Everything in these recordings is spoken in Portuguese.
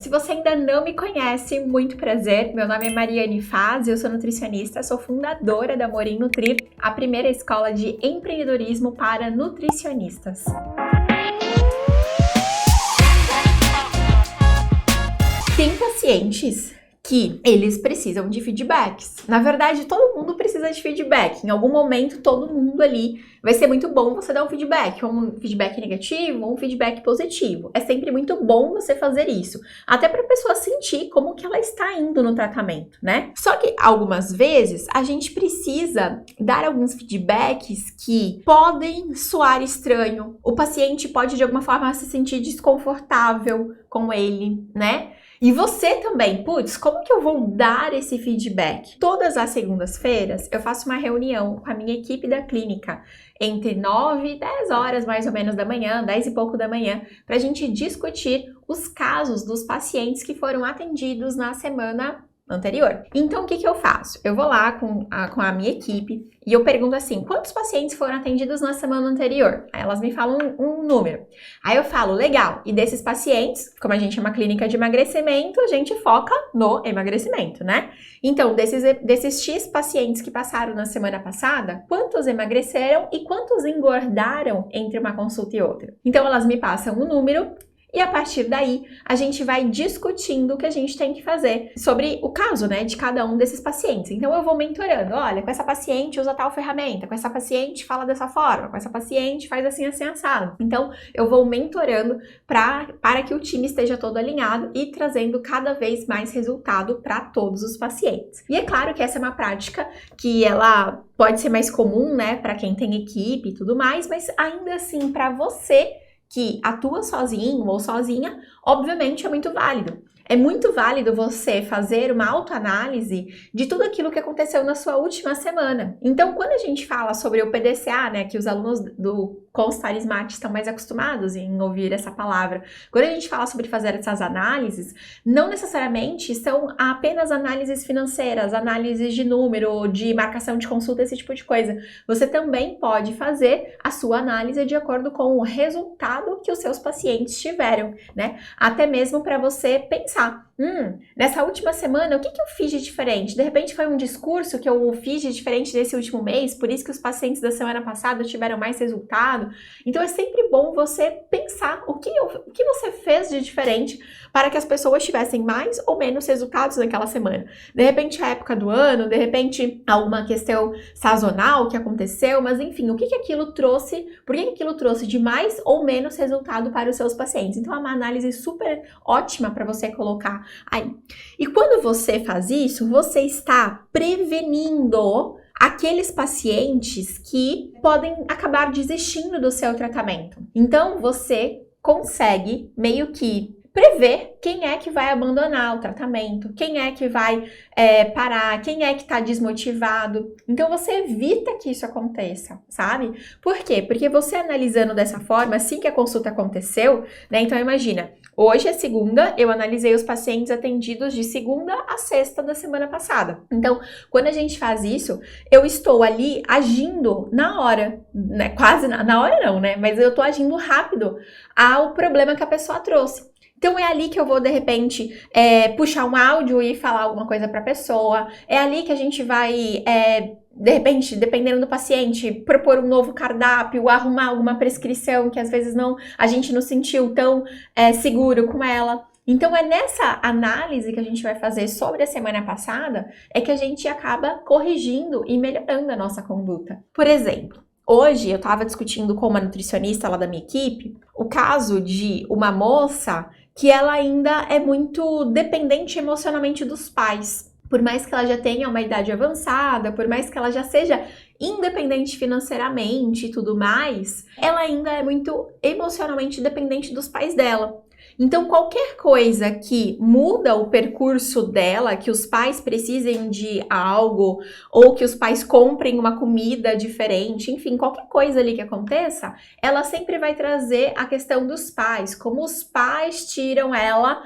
Se você ainda não me conhece, muito prazer. Meu nome é Mariane Faz, eu sou nutricionista, sou fundadora da Amorim Nutrir, a primeira escola de empreendedorismo para nutricionistas. Tem pacientes que eles precisam de feedbacks. Na verdade, todo mundo precisa de feedback. Em algum momento, todo mundo ali vai ser muito bom você dar um feedback negativo ou um feedback positivo. É sempre muito bom você fazer isso, até para a pessoa sentir como que ela está indo no tratamento, né? Só que algumas vezes a gente precisa dar alguns feedbacks que podem soar estranho. O paciente pode de alguma forma se sentir desconfortável com ele, né? E você também, putz, como que eu vou dar esse feedback? Todas as segundas-feiras eu faço uma reunião com a minha equipe da clínica entre 9 e 10 horas mais ou menos da manhã, 10 e pouco da manhã, para a gente discutir os casos dos pacientes que foram atendidos na semana anterior. Então, o que eu faço? Eu vou lá com a minha equipe e eu pergunto assim, quantos pacientes foram atendidos na semana anterior? Aí elas me falam um número. Aí eu falo, legal, e desses pacientes, como a gente é uma clínica de emagrecimento, a gente foca no emagrecimento, né? Então, desses X pacientes que passaram na semana passada, quantos emagreceram e quantos engordaram entre uma consulta e outra? Então, elas me passam um número. E a partir daí, a gente vai discutindo o que a gente tem que fazer sobre o caso, né, de cada um desses pacientes. Então, eu vou mentorando. Olha, com essa paciente usa tal ferramenta, com essa paciente fala dessa forma, com essa paciente faz assim, assim, assado. Então, eu vou mentorando para que o time esteja todo alinhado e trazendo cada vez mais resultado para todos os pacientes. E é claro que essa é uma prática que ela pode ser mais comum, né, para quem tem equipe e tudo mais, mas ainda assim, para você que atua sozinho ou sozinha, obviamente é muito válido. É muito válido você fazer uma autoanálise de tudo aquilo que aconteceu na sua última semana. Então, quando a gente fala sobre o PDCA, né, que os alunos do Constar Smart estão mais acostumados em ouvir essa palavra, quando a gente fala sobre fazer essas análises, não necessariamente são apenas análises financeiras, análises de número, de marcação de consulta, esse tipo de coisa. Você também pode fazer a sua análise de acordo com o resultado que os seus pacientes tiveram, né? Até mesmo para você pensar, nessa última semana, o que eu fiz de diferente? De repente foi um discurso que eu fiz de diferente nesse último mês, por isso que os pacientes da semana passada tiveram mais resultado. Então é sempre bom você pensar o que você fez de diferente para que as pessoas tivessem mais ou menos resultados naquela semana. De repente a época do ano, de repente alguma questão sazonal que aconteceu, mas enfim, o que aquilo trouxe, por que aquilo trouxe de mais ou menos resultado para os seus pacientes? Então é uma análise super ótima para você colocar aí. E quando você faz isso, você está prevenindo aqueles pacientes que podem acabar desistindo do seu tratamento. Então, você consegue meio que prever quem é que vai abandonar o tratamento, quem é que vai parar, quem é que está desmotivado. Então, você evita que isso aconteça, sabe? Por quê? Porque você analisando dessa forma, assim que a consulta aconteceu, né? Então, imagina, hoje é segunda, eu analisei os pacientes atendidos de segunda a sexta da semana passada. Então, quando a gente faz isso, eu estou ali agindo na hora, né? Quase na hora não, né? Mas eu estou agindo rápido ao problema que a pessoa trouxe. Então, é ali que eu vou, de repente, puxar um áudio e falar alguma coisa para a pessoa. É ali que a gente vai, de repente, dependendo do paciente, propor um novo cardápio, arrumar alguma prescrição que às vezes a gente não sentiu tão seguro com ela. Então, é nessa análise que a gente vai fazer sobre a semana passada, é que a gente acaba corrigindo e melhorando a nossa conduta. Por exemplo, hoje eu estava discutindo com uma nutricionista lá da minha equipe o caso de uma moça que ela ainda é muito dependente emocionalmente dos pais. Por mais que ela já tenha uma idade avançada, por mais que ela já seja independente financeiramente e tudo mais, ela ainda é muito emocionalmente dependente dos pais dela. Então, qualquer coisa que muda o percurso dela, que os pais precisem de algo, ou que os pais comprem uma comida diferente, enfim, qualquer coisa ali que aconteça, ela sempre vai trazer a questão dos pais, como os pais tiram ela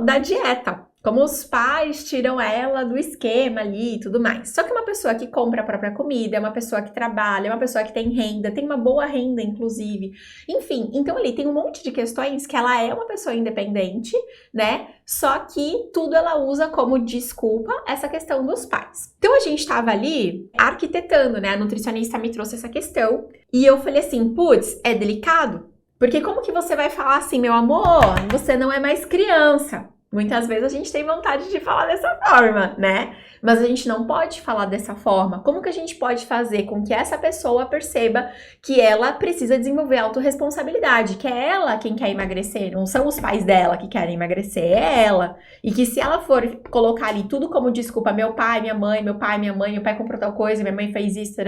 da dieta. Como os pais tiram ela do esquema ali e tudo mais. Só que uma pessoa que compra a própria comida, é uma pessoa que trabalha, é uma pessoa que tem renda, tem uma boa renda, inclusive. Enfim, então ali tem um monte de questões que ela é uma pessoa independente, né? Só que tudo ela usa como desculpa essa questão dos pais. Então a gente tava ali arquitetando, né? A nutricionista me trouxe essa questão e eu falei assim, putz, é delicado? Porque como que você vai falar assim, meu amor, você não é mais criança? Muitas vezes a gente tem vontade de falar dessa forma, né? Mas a gente não pode falar dessa forma. Como que a gente pode fazer com que essa pessoa perceba que ela precisa desenvolver autorresponsabilidade, que é ela quem quer emagrecer, não são os pais dela que querem emagrecer, é ela. E que se ela for colocar ali tudo como desculpa, meu pai, minha mãe, meu pai comprou tal coisa, minha mãe fez isso,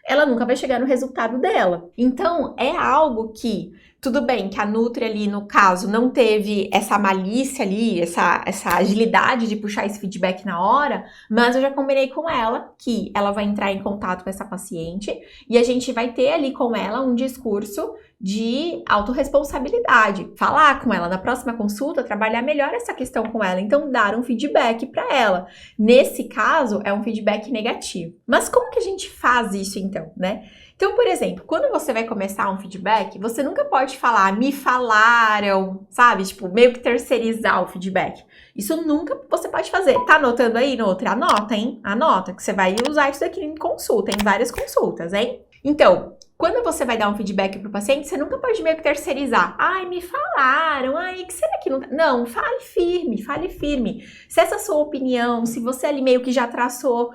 ela nunca vai chegar no resultado dela. Então, é algo que, tudo bem que a Nutri ali, no caso, não teve essa malícia ali, essa agilidade de puxar esse feedback na hora, mas eu já combinei com ela que ela vai entrar em contato com essa paciente e a gente vai ter ali com ela um discurso de autorresponsabilidade. Falar com ela na próxima consulta, trabalhar melhor essa questão com ela, então dar um feedback para ela. Nesse caso, é um feedback negativo. Mas como que a gente faz isso então, né? Então, por exemplo, quando você vai começar um feedback, você nunca pode falar, me falaram, sabe? Tipo, meio que terceirizar o feedback. Isso nunca você pode fazer. Tá anotando aí, Nutri? Anota, hein? Anota, que você vai usar isso daqui em consulta, em várias consultas, hein? Então, quando você vai dar um feedback pro paciente, você nunca pode meio que terceirizar. Ai, me falaram, ai, que será que não tá? Não, fale firme, fale firme. Se essa é a sua opinião, se você ali meio que já traçou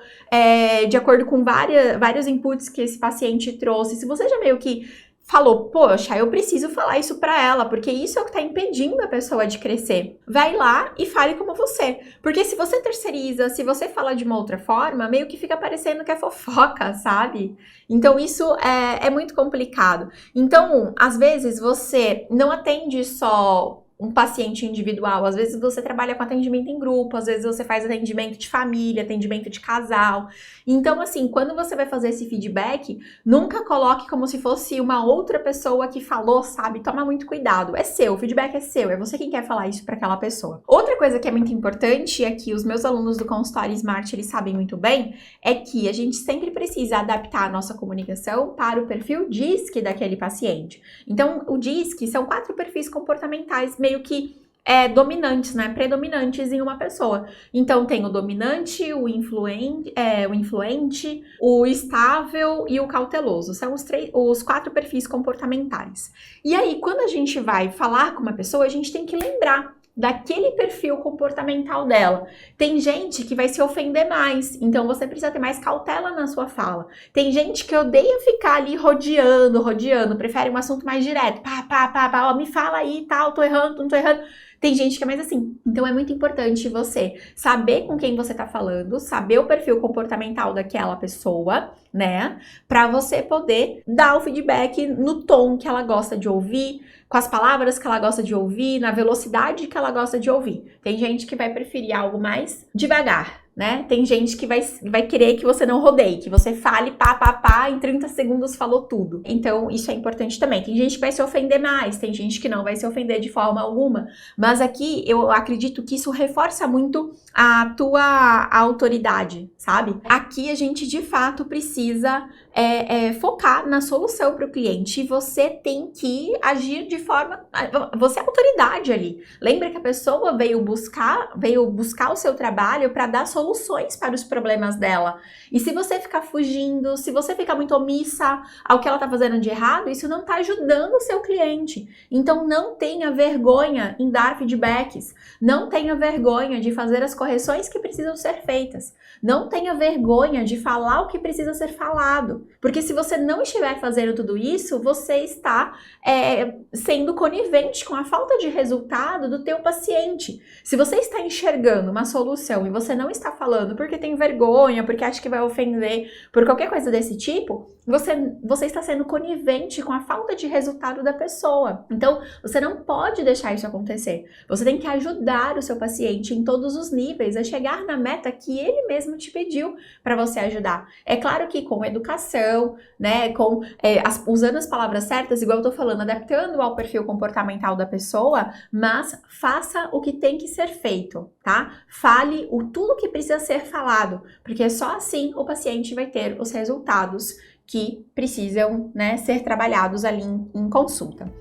de acordo com vários inputs que esse paciente trouxe, se você já meio que falou, poxa, eu preciso falar isso pra ela, porque isso é o que tá impedindo a pessoa de crescer. Vai lá e fale como você. Porque se você terceiriza, se você fala de uma outra forma, meio que fica parecendo que é fofoca, sabe? Então isso é muito complicado. Então, às vezes, você não atende só um paciente individual, às vezes você trabalha com atendimento em grupo, às vezes você faz atendimento de família, atendimento de casal. Então, assim, quando você vai fazer esse feedback, nunca coloque como se fosse uma outra pessoa que falou, sabe? Toma muito cuidado. É seu, o feedback é seu, é você quem quer falar isso para aquela pessoa. Outra coisa que é muito importante, é que os meus alunos do consultório Smart, eles sabem muito bem, é que a gente sempre precisa adaptar a nossa comunicação para o perfil DISC daquele paciente. Então, o DISC são 4 perfis comportamentais meio que dominantes, né? Predominantes em uma pessoa. Então, tem o dominante, o influente, o estável e o cauteloso. São os 4 perfis comportamentais. E aí, quando a gente vai falar com uma pessoa, a gente tem que lembrar daquele perfil comportamental dela. Tem gente que vai se ofender mais, então você precisa ter mais cautela na sua fala. Tem gente que odeia ficar ali rodeando, prefere um assunto mais direto. Ó, me fala aí, tal, tô errando, não tô errando. Tem gente que é mais assim. Então, é muito importante você saber com quem você tá falando, saber o perfil comportamental daquela pessoa, né? Pra você poder dar o feedback no tom que ela gosta de ouvir, com as palavras que ela gosta de ouvir, na velocidade que ela gosta de ouvir. Tem gente que vai preferir algo mais devagar, né? Tem gente que vai querer que você não rodeie, que você fale em 30 segundos falou tudo. Então, isso é importante também. Tem gente que vai se ofender mais, tem gente que não vai se ofender de forma alguma. Mas aqui, eu acredito que isso reforça muito a tua autoridade, sabe? Aqui, a gente, de fato, precisa focar na solução para o cliente. E você tem que agir de forma... Você é autoridade ali. Lembra que a pessoa veio buscar o seu trabalho para dar soluções para os problemas dela. E se você ficar fugindo, se você ficar muito omissa ao que ela tá fazendo de errado, isso não tá ajudando o seu cliente. Então, não tenha vergonha em dar feedbacks. Não tenha vergonha de fazer as correções que precisam ser feitas. Não tenha vergonha de falar o que precisa ser falado. Porque se você não estiver fazendo tudo isso, você está sendo conivente com a falta de resultado do teu paciente. Se você está enxergando uma solução e você não está falando porque tem vergonha, porque acha que vai ofender, por qualquer coisa desse tipo, você está sendo conivente com a falta de resultado da pessoa. Então, você não pode deixar isso acontecer. Você tem que ajudar o seu paciente em todos os níveis a chegar na meta que ele mesmo te pediu para você ajudar. É claro que com educação, né, usando as palavras certas, igual eu tô falando, adaptando ao o perfil comportamental da pessoa, mas faça o que tem que ser feito, tá? Fale tudo que precisa ser falado, porque só assim o paciente vai ter os resultados que precisam, né, ser trabalhados ali em consulta.